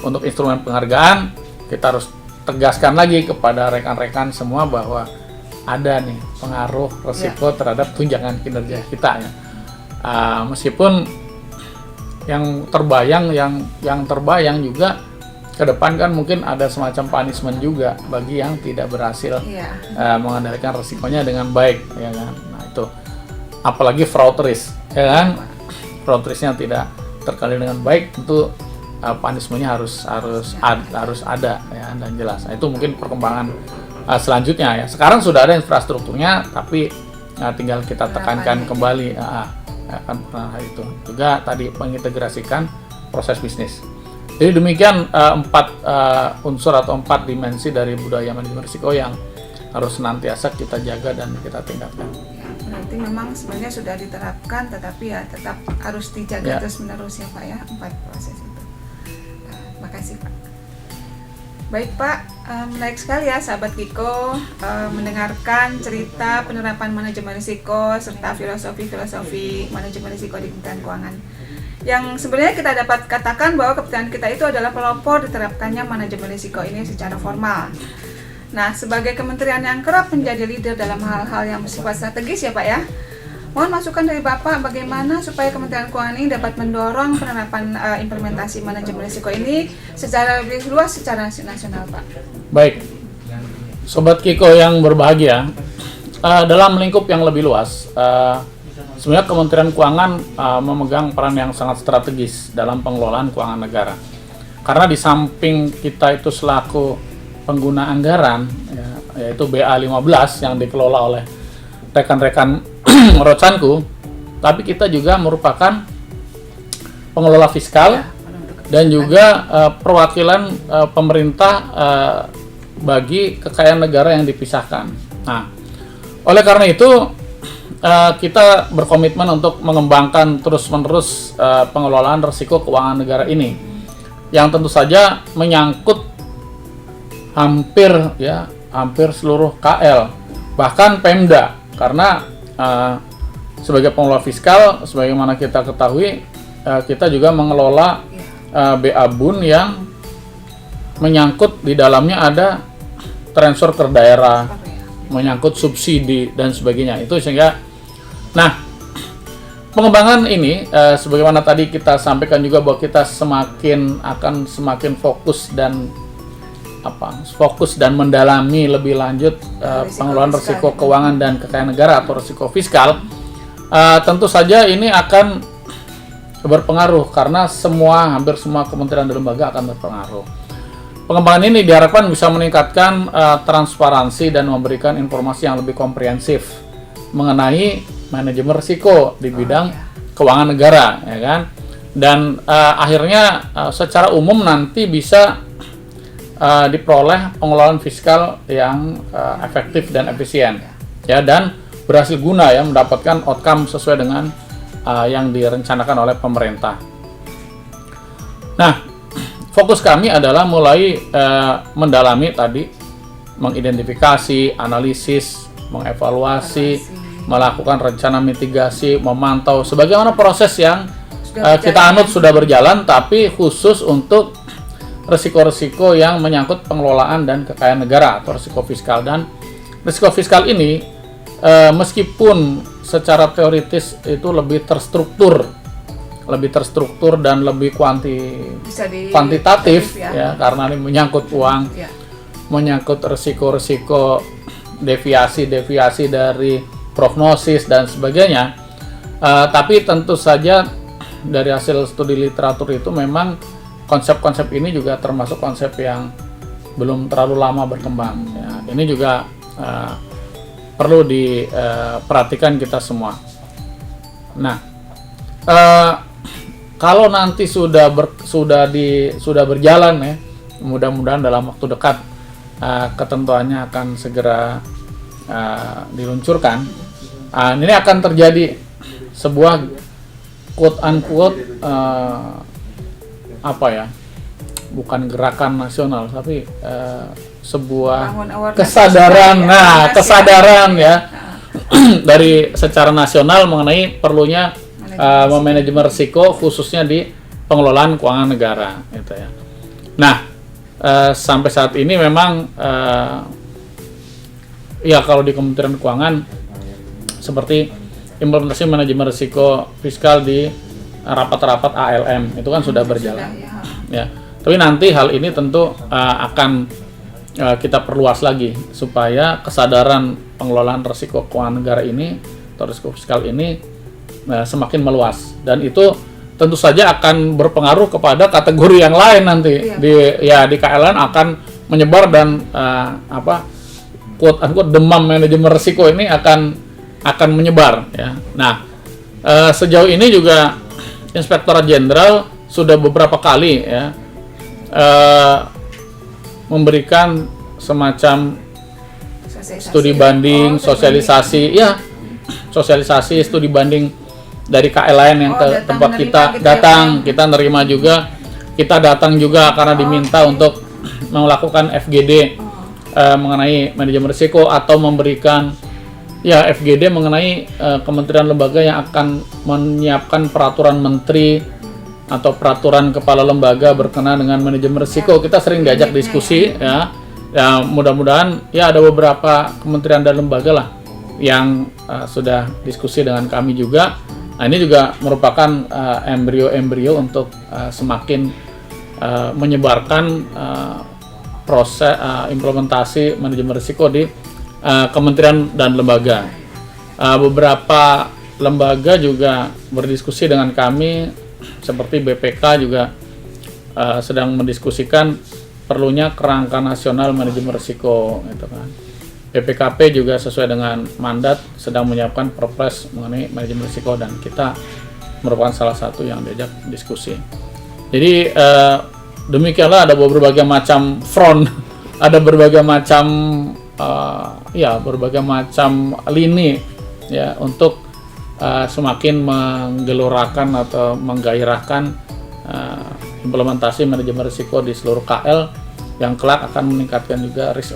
untuk instrumen penghargaan kita harus tegaskan lagi kepada rekan-rekan semua bahwa ada nih pengaruh risiko terhadap tunjangan kinerja kita ya. Meskipun yang terbayang juga ke depan kan mungkin ada semacam punishment juga bagi yang tidak berhasil mengendalikan risikonya dengan baik ya kan. Nah, itu apalagi fraud risk ya kan. Fraud risk yang tidak terkendali dengan baik tentu punishment-nya harus ada ya, dan jelas. Nah, itu mungkin perkembangan selanjutnya ya. Sekarang sudah ada infrastrukturnya, tapi tinggal kita tekankan kembali akan pernah itu. Juga tadi mengintegrasikan proses bisnis. Jadi demikian 4 unsur atau 4 dimensi dari budaya manajemen risiko yang harus senantiasa kita jaga dan kita tingkatkan. Ya, berarti memang sebenarnya sudah diterapkan, tetapi ya tetap harus dijaga Ya. terus menerus ya Pak ya, 4 proses itu. Makasih Pak. Baik Pak, menarik sekali ya sahabat Kiko mendengarkan cerita penerapan manajemen risiko serta filosofi manajemen risiko di Kementerian Keuangan. Yang sebenarnya kita dapat katakan bahwa kementerian kita itu adalah pelopor diterapkannya manajemen risiko ini secara formal. Nah, sebagai kementerian yang kerap menjadi leader dalam hal-hal yang bersifat strategis ya Pak ya, mohon masukan dari Bapak bagaimana supaya Kementerian Keuangan ini dapat mendorong penerapan implementasi manajemen risiko ini secara lebih luas secara nasional Pak. Baik, Sobat Kiko yang berbahagia, dalam lingkup yang lebih luas, sebenarnya Kementerian Keuangan memegang peran yang sangat strategis dalam pengelolaan keuangan negara. Karena di samping kita itu selaku pengguna anggaran, ya, yaitu BA15 yang dikelola oleh rekan-rekan Rocanku, tapi kita juga merupakan pengelola fiskal dan juga perwakilan pemerintah bagi kekayaan negara yang dipisahkan. Nah, oleh karena itu kita berkomitmen untuk mengembangkan terus-menerus pengelolaan risiko keuangan negara ini, yang tentu saja menyangkut hampir seluruh KL, bahkan Pemda, karena sebagai pengelola fiskal, sebagaimana kita ketahui, kita juga mengelola BA Bun yang menyangkut di dalamnya ada transfer ke daerah, menyangkut subsidi dan sebagainya. Itu sehingga, nah, pengembangan ini sebagaimana tadi kita sampaikan juga bahwa kita akan semakin fokus dan mendalami lebih lanjut pengelolaan risiko keuangan dan kekayaan negara atau risiko fiskal. Tentu saja ini akan berpengaruh karena hampir semua kementerian dan lembaga akan berpengaruh. Pengembangan ini diharapkan bisa meningkatkan transparansi dan memberikan informasi yang lebih komprehensif mengenai manajemen risiko di bidang keuangan negara, ya kan? Dan akhirnya secara umum nanti bisa diperoleh pengelolaan fiskal yang efektif dan efisien, ya, dan berhasil guna ya mendapatkan outcome sesuai dengan yang direncanakan oleh pemerintah. Nah, fokus kami adalah mulai mendalami tadi, mengidentifikasi, analisis, mengevaluasi, melakukan rencana mitigasi, memantau, sebagaimana proses yang kita anut sudah berjalan, tapi khusus untuk risiko-risiko yang menyangkut pengelolaan dan kekayaan negara atau risiko fiskal. Dan risiko fiskal ini meskipun secara teoritis itu lebih terstruktur dan lebih kuantitatif ya, karena ini menyangkut uang, menyangkut risiko-risiko deviasi dari prognosis dan sebagainya. Tapi tentu saja dari hasil studi literatur itu memang konsep-konsep ini juga termasuk konsep yang belum terlalu lama berkembang. Ya, ini juga perlu diperhatikan kita semua. Nah, kalau nanti sudah berjalan ya, mudah-mudahan dalam waktu dekat ketentuannya akan segera diluncurkan. Ini akan terjadi sebuah quote unquote bukan gerakan nasional, tapi sebuah kesadaran ya dari secara nasional mengenai perlunya memanajemen risiko khususnya di pengelolaan keuangan negara, gitu ya. Nah, sampai saat ini memang ya kalau di Kementerian Keuangan seperti implementasi manajemen risiko fiskal di rapat-rapat ALM itu kan sudah berjalan. Ya, tapi nanti hal ini tentu akan kita perluas lagi supaya kesadaran pengelolaan risiko keuangan negara ini atau risiko fiskal ini semakin meluas, dan itu tentu saja akan berpengaruh kepada kategori yang lain nanti di KLN akan menyebar dan quote unquote demam manajemen risiko ini akan menyebar ya. Nah, sejauh ini juga Inspektorat Jenderal sudah beberapa kali ya memberikan semacam studi banding, sosialisasi, ya sosialisasi, studi banding dari KL lain yang ke tempat kita gitu datang, ya, Pak? kita nerima juga, kita datang juga karena diminta untuk melakukan FGD mengenai manajemen risiko atau memberikan ya FGD mengenai kementerian lembaga yang akan menyiapkan peraturan menteri atau peraturan kepala lembaga berkenaan dengan manajemen risiko. Kita sering diajak diskusi ya. Ya mudah-mudahan ya ada beberapa kementerian dan lembaga lah yang sudah diskusi dengan kami juga. Nah, ini juga merupakan embrio-embrio untuk semakin menyebarkan proses implementasi manajemen risiko di kementerian dan lembaga. Beberapa lembaga juga berdiskusi dengan kami, seperti BPK juga sedang mendiskusikan perlunya kerangka nasional manajemen risiko, gitu kan. BPKP juga sesuai dengan mandat sedang menyiapkan perpres mengenai manajemen risiko dan kita merupakan salah satu yang diajak diskusi. Jadi demikianlah, ada berbagai macam front, ada berbagai macam berbagai macam lini ya untuk semakin menggelorakan atau menggairahkan implementasi manajemen risiko di seluruh KL yang kelak akan meningkatkan juga risk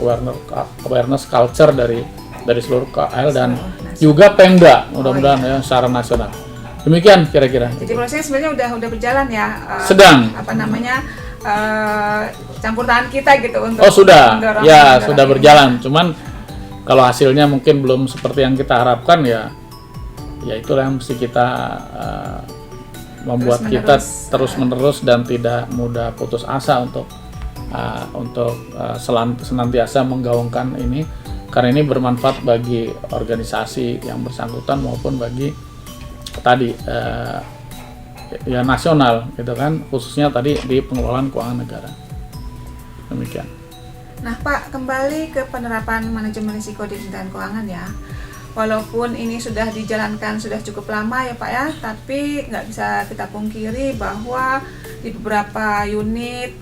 awareness culture dari seluruh KL dan juga Pemda, mudah-mudahan ya secara nasional. Demikian kira-kira. Jadi prosesnya sebenarnya udah berjalan ya. Sedang. Campur tangan kita gitu untuk sudah mendorong sudah berjalan. Cuman kalau hasilnya mungkin belum seperti yang kita harapkan ya itulah yang mesti kita membuat kita terus menerus dan tidak mudah putus asa untuk senantiasa menggaungkan ini, karena ini bermanfaat bagi organisasi yang bersangkutan maupun bagi tadi ya nasional gitu kan, khususnya tadi di pengelolaan keuangan negara. Demikian. Nah Pak, kembali ke penerapan manajemen risiko di Kementerian Keuangan ya. Walaupun ini sudah dijalankan sudah cukup lama ya Pak ya, tapi nggak bisa kita pungkiri bahwa di beberapa unit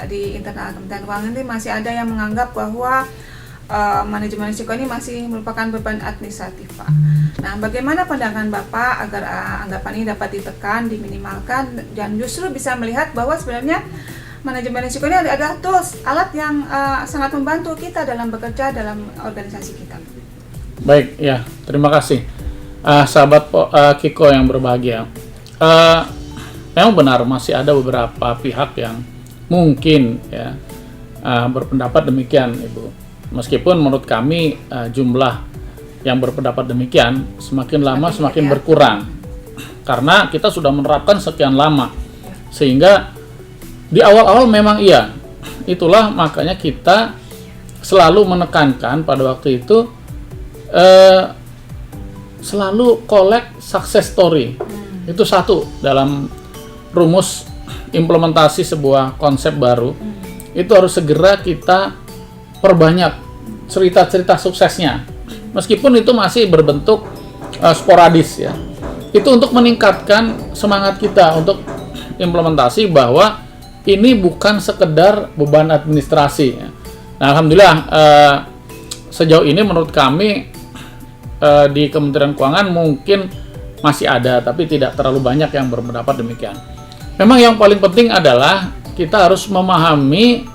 di internal Kementerian Keuangan ini masih ada yang menganggap bahwa manajemen risiko ini masih merupakan beban administratif Pak. Nah, bagaimana pandangan Bapak agar anggapan ini dapat ditekan, diminimalkan, dan justru bisa melihat bahwa sebenarnya manajemen risiko ini adalah tools, alat yang sangat membantu kita dalam bekerja dalam organisasi kita. Baik, ya, terima kasih sahabat Kiko yang berbahagia. Memang benar masih ada beberapa pihak yang mungkin ya berpendapat demikian, Ibu. Meskipun menurut kami jumlah yang berpendapat demikian semakin lama semakin berkurang, karena kita sudah menerapkan sekian lama, sehingga di awal-awal memang iya, itulah makanya kita selalu menekankan pada waktu itu selalu collect success story. Itu satu dalam rumus implementasi sebuah konsep baru, itu harus segera kita perbanyak cerita-cerita suksesnya, meskipun itu masih berbentuk sporadis ya. Itu untuk meningkatkan semangat kita untuk implementasi bahwa ini bukan sekedar beban administrasi ya. Nah, alhamdulillah sejauh ini menurut kami di Kementerian Keuangan mungkin masih ada, tapi tidak terlalu banyak yang berpendapat demikian. Memang yang paling penting adalah kita harus memahami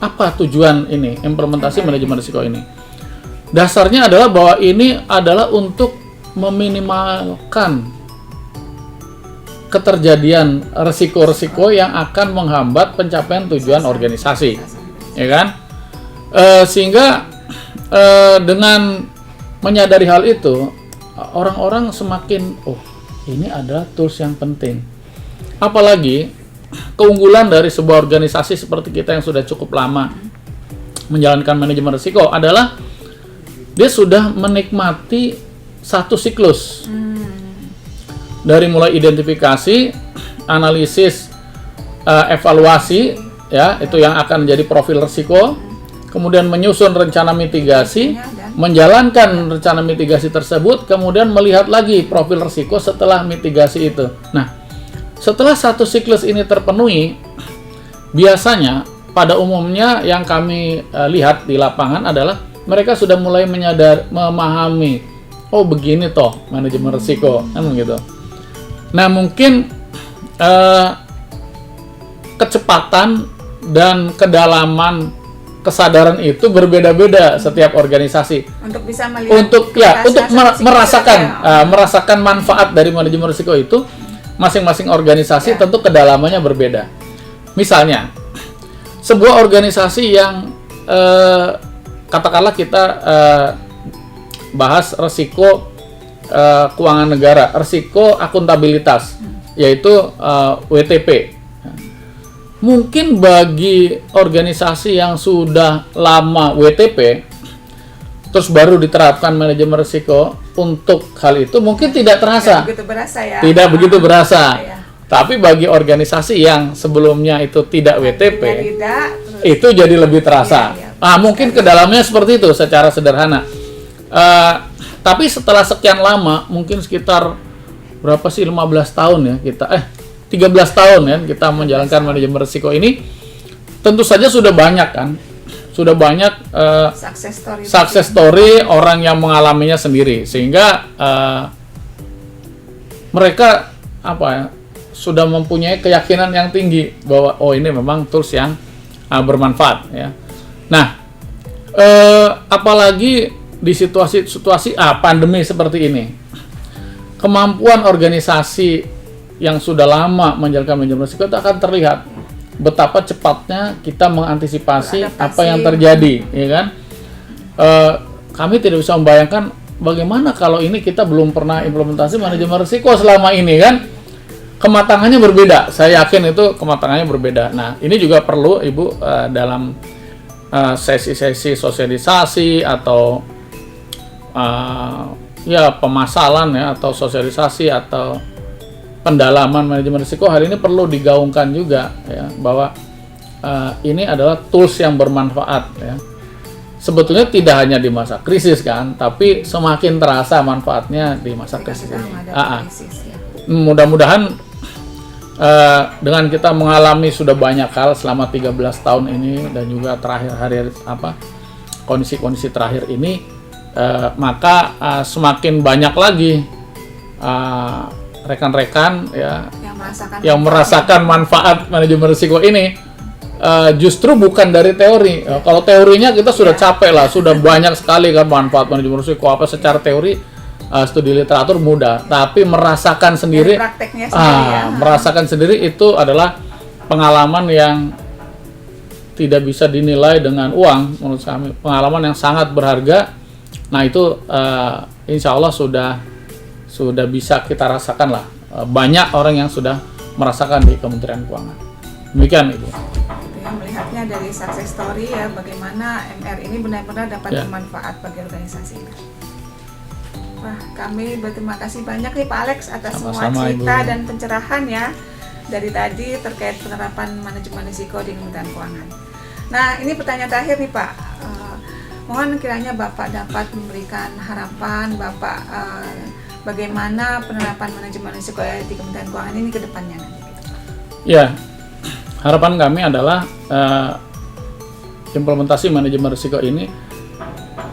apa tujuan ini, implementasi manajemen risiko ini. Dasarnya adalah bahwa ini adalah untuk meminimalkan keterjadian risiko-risiko yang akan menghambat pencapaian tujuan organisasi, ya kan? Sehingga dengan menyadari hal itu, orang-orang semakin ini adalah tools yang penting. Apalagi keunggulan dari sebuah organisasi seperti kita yang sudah cukup lama menjalankan manajemen risiko adalah dia sudah menikmati satu siklus. Dari mulai identifikasi, analisis, evaluasi ya, itu yang akan menjadi profil risiko, kemudian menyusun rencana mitigasi, menjalankan rencana mitigasi tersebut, kemudian melihat lagi profil risiko setelah mitigasi itu. Nah, setelah satu siklus ini terpenuhi, biasanya pada umumnya yang kami lihat di lapangan adalah mereka sudah mulai memahami, oh begini toh manajemen risiko, kan gitu. Nah mungkin kecepatan dan kedalaman kesadaran itu berbeda-beda setiap organisasi. Untuk bisa melihat untuk merasakan manfaat dari manajemen risiko itu, masing-masing organisasi tentu kedalamannya berbeda. Misalnya sebuah organisasi yang katakanlah kita bahas risiko keuangan negara, risiko akuntabilitas, yaitu WTP. Mungkin bagi organisasi yang sudah lama WTP, terus baru diterapkan manajemen risiko untuk hal itu mungkin tidak terasa. Tidak begitu berasa ya. Tidak begitu berasa. Ya. Tapi bagi organisasi yang sebelumnya itu tidak WTP, itu jadi lebih terasa. Mungkin ke dalamnya seperti itu secara sederhana. Tapi setelah sekian lama, mungkin sekitar berapa sih, 15 tahun ya kita 13 tahun kan kita menjalankan manajemen risiko ini, tentu saja sudah banyak success story orang yang mengalaminya sendiri, sehingga mereka sudah mempunyai keyakinan yang tinggi bahwa ini memang tools yang bermanfaat ya. Nah, apalagi di situasi pandemi seperti ini, kemampuan organisasi yang sudah lama menjalankan manajemen risiko itu akan terlihat betapa cepatnya kita mengantisipasi apa yang terjadi, ya kan? Kami tidak bisa membayangkan bagaimana kalau ini kita belum pernah implementasi manajemen risiko selama ini, kan? Kematangannya berbeda. Saya yakin itu kematangannya berbeda. Nah, ini juga perlu Ibu dalam sesi-sesi sosialisasi atau pemasalan ya, atau sosialisasi atau pendalaman manajemen risiko, hal ini perlu digaungkan juga ya, bahwa ini adalah tools yang bermanfaat ya. Sebetulnya tidak hanya di masa krisis kan, tapi semakin terasa manfaatnya di masa krisis ini. Mudah-mudahan dengan kita mengalami sudah banyak hal selama 13 tahun ini dan juga kondisi-kondisi terakhir ini, maka semakin banyak lagi rekan-rekan ya yang merasakan manfaat manajemen risiko ini, justru bukan dari teori. Kalau teorinya kita sudah capek lah, sudah banyak sekali kan manfaat manajemen risiko secara teori, studi literatur mudah, tapi merasakan sendiri, merasakan sendiri itu adalah pengalaman yang tidak bisa dinilai dengan uang menurut kami, pengalaman yang sangat berharga. Nah itu insya Allah sudah bisa kita rasakan lah. Banyak orang yang sudah merasakan di Kementerian Keuangan. Demikian Ibu. Melihatnya dari success story ya, bagaimana MR ini benar-benar dapat bermanfaat bagi organisasi. Wah, kami berterima kasih banyak nih Pak Alex atas semua cerita Ibu dan pencerahan ya dari tadi terkait penerapan manajemen risiko di Kementerian Keuangan. Nah, ini pertanyaan terakhir nih Pak. Mohon kiranya Bapak dapat memberikan harapan Bapak bagaimana penerapan manajemen risiko di Kementerian Keuangan ini ke depannya nanti. Ya, harapan kami adalah implementasi manajemen risiko ini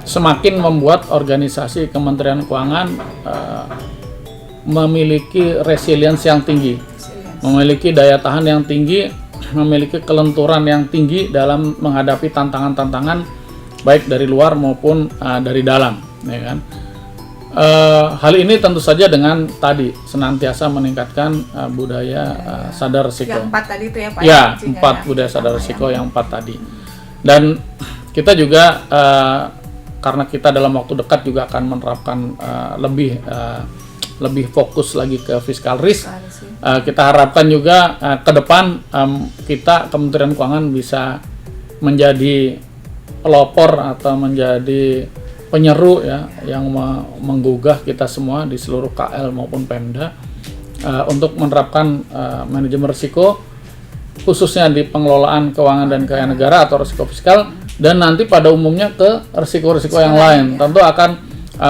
semakin membuat organisasi Kementerian Keuangan memiliki resilience yang tinggi, memiliki daya tahan yang tinggi, memiliki kelenturan yang tinggi dalam menghadapi tantangan-tantangan baik dari luar maupun dari dalam, ya kan? Hal ini tentu saja dengan tadi senantiasa meningkatkan budaya sadar risiko. Yang 4 tadi itu ya Pak? Ya, 4 budaya sadar risiko yang 4 tadi. Dan kita juga karena kita dalam waktu dekat juga akan menerapkan lebih fokus lagi ke fiscal risk. Kita harapkan juga ke depan kita Kementerian Keuangan bisa menjadi pelopor atau menjadi penyeru ya yang menggugah kita semua di seluruh KL maupun Pemda untuk menerapkan manajemen risiko khususnya di pengelolaan keuangan dan kekayaan negara atau risiko fiskal, dan nanti pada umumnya ke risiko-risiko yang lain. Tentu akan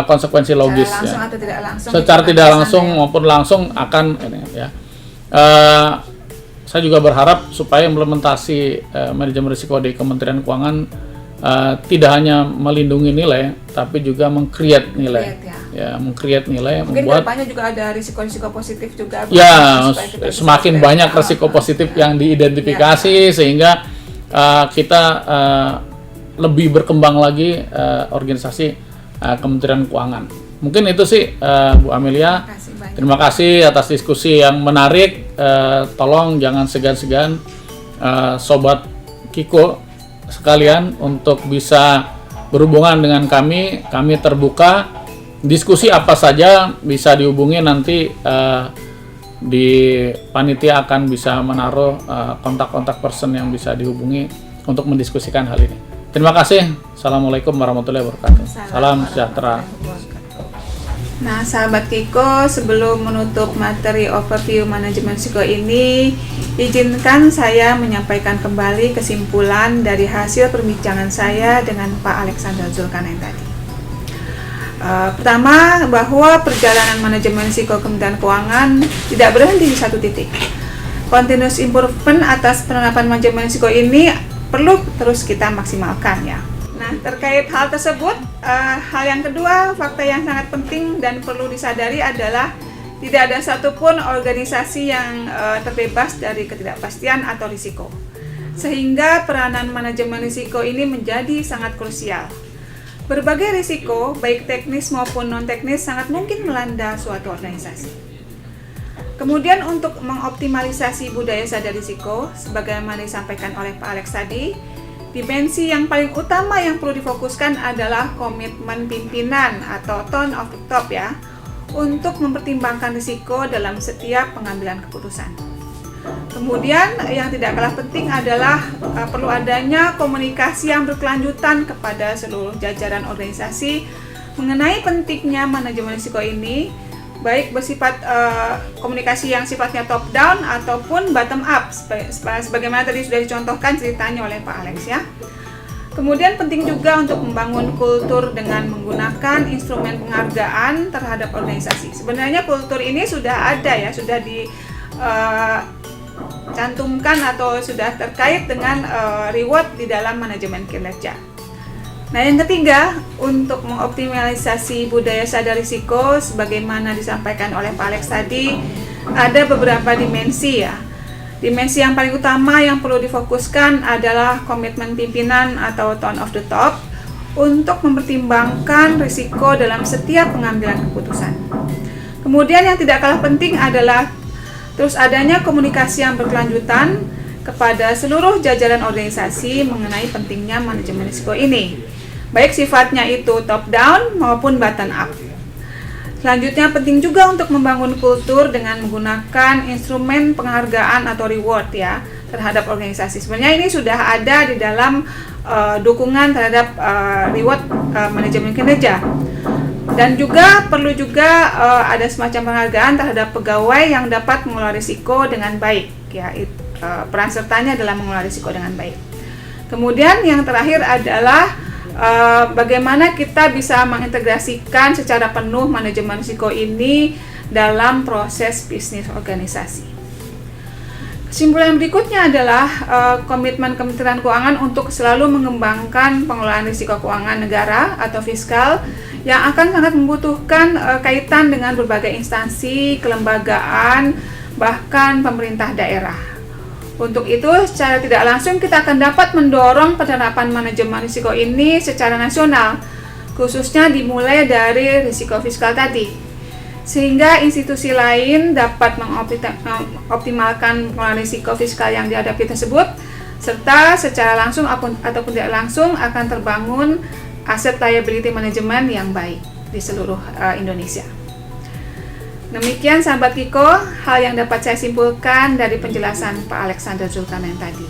konsekuensi logis ya. Secara tidak langsung maupun langsung akan ini ya. Saya juga berharap supaya implementasi manajemen risiko di Kementerian Keuangan tidak hanya melindungi nilai, tapi juga meng-create nilai. Meng-create nilai, mungkin membuat kedepannya juga ada risiko-risiko positif juga. Semakin banyak risiko positif yang diidentifikasi sehingga kita lebih berkembang lagi organisasi Kementerian Keuangan. Mungkin itu sih Bu Amelia. Terima kasih atas diskusi yang menarik. Tolong jangan segan-segan Sobat Kiko sekalian untuk bisa berhubungan dengan kami. Kami terbuka. Diskusi apa saja bisa dihubungi nanti, di panitia akan bisa menaruh kontak-kontak person yang bisa dihubungi untuk mendiskusikan hal ini. Terima kasih. Assalamualaikum warahmatullahi wabarakatuh. Salam sejahtera. Nah, sahabat Kiko, sebelum menutup materi overview manajemen risiko ini, izinkan saya menyampaikan kembali kesimpulan dari hasil perbincangan saya dengan Pak Alexander Zulkarnain tadi. Pertama, bahwa perjalanan manajemen risiko Kementerian Keuangan tidak berhenti di satu titik. Continuous improvement atas penerapan manajemen risiko ini perlu terus kita maksimalkan ya. Nah, terkait hal tersebut, hal yang kedua, fakta yang sangat penting dan perlu disadari adalah tidak ada satupun organisasi yang terbebas dari ketidakpastian atau risiko. Sehingga peranan manajemen risiko ini menjadi sangat krusial. Berbagai risiko, baik teknis maupun non-teknis, sangat mungkin melanda suatu organisasi. Kemudian untuk mengoptimalisasi budaya sadar risiko, sebagaimana disampaikan oleh Pak Alex tadi, dimensi yang paling utama yang perlu difokuskan adalah komitmen pimpinan atau tone of the top ya, untuk mempertimbangkan risiko dalam setiap pengambilan keputusan. Kemudian yang tidak kalah penting adalah perlu adanya komunikasi yang berkelanjutan kepada seluruh jajaran organisasi mengenai pentingnya manajemen risiko ini, baik bersifat komunikasi yang sifatnya top down ataupun bottom up, sebagaimana tadi sudah dicontohkan ceritanya oleh Pak Alex ya. Kemudian penting juga untuk membangun kultur dengan menggunakan instrumen penghargaan terhadap organisasi. Sebenarnya kultur ini sudah ada ya, sudah cantumkan atau sudah terkait dengan reward di dalam manajemen kinerja. Nah, yang ketiga, untuk mengoptimalisasi budaya sadar risiko sebagaimana disampaikan oleh Pak Alex tadi, ada beberapa dimensi ya. Dimensi yang paling utama yang perlu difokuskan adalah komitmen pimpinan atau tone of the top untuk mempertimbangkan risiko dalam setiap pengambilan keputusan. Kemudian yang tidak kalah penting adalah terus adanya komunikasi yang berkelanjutan kepada seluruh jajaran organisasi mengenai pentingnya manajemen risiko ini, baik sifatnya itu top down maupun bottom up. Selanjutnya penting juga untuk membangun kultur dengan menggunakan instrumen penghargaan atau reward ya terhadap organisasi. Sebenarnya ini sudah ada di dalam dukungan terhadap reward manajemen kinerja. Dan juga perlu juga ada semacam penghargaan terhadap pegawai yang dapat mengelola risiko dengan baik ya, peran sertanya dalam mengelola risiko dengan baik. Kemudian yang terakhir adalah bagaimana kita bisa mengintegrasikan secara penuh manajemen risiko ini dalam proses bisnis organisasi. Kesimpulan berikutnya adalah komitmen Kementerian Keuangan untuk selalu mengembangkan pengelolaan risiko keuangan negara atau fiskal yang akan sangat membutuhkan kaitan dengan berbagai instansi, kelembagaan, bahkan pemerintah daerah. Untuk itu, secara tidak langsung kita akan dapat mendorong penerapan manajemen risiko ini secara nasional, khususnya dimulai dari risiko fiskal tadi. Sehingga institusi lain dapat mengoptimalkan pengelolaan risiko fiskal yang dihadapi tersebut, serta secara langsung ataupun tidak langsung akan terbangun aset liability management yang baik di seluruh Indonesia. Demikian sahabat Kiko, hal yang dapat saya simpulkan dari penjelasan Pak Alexander Zulkarnain tadi.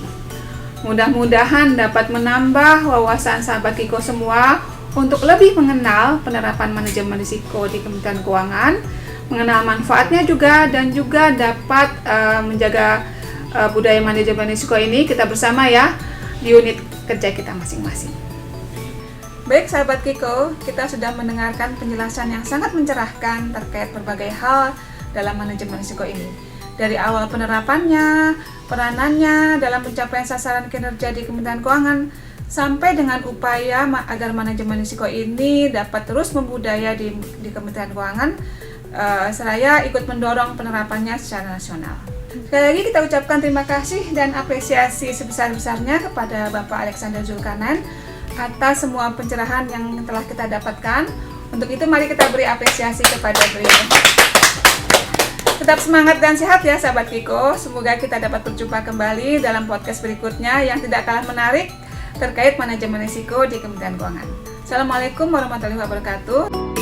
Mudah-mudahan dapat menambah wawasan sahabat Kiko semua untuk lebih mengenal penerapan manajemen risiko di Kementerian Keuangan, mengenal manfaatnya juga, dan juga dapat menjaga budaya manajemen risiko ini kita bersama ya di unit kerja kita masing-masing. Baik sahabat Kiko, kita sudah mendengarkan penjelasan yang sangat mencerahkan terkait berbagai hal dalam manajemen risiko ini. Dari awal penerapannya, peranannya dalam pencapaian sasaran kinerja di Kementerian Keuangan, sampai dengan upaya agar manajemen risiko ini dapat terus membudaya di Kementerian Keuangan, seraya ikut mendorong penerapannya secara nasional. Sekali lagi kita ucapkan terima kasih dan apresiasi sebesar-besarnya kepada Bapak Alexander Zulkarnain atas semua pencerahan yang telah kita dapatkan. Untuk itu mari kita beri apresiasi kepada beliau. Tetap semangat dan sehat ya sahabat Kiko. Semoga kita dapat berjumpa kembali dalam podcast berikutnya yang tidak kalah menarik terkait manajemen risiko di Kementerian Keuangan. Assalamualaikum warahmatullahi wabarakatuh.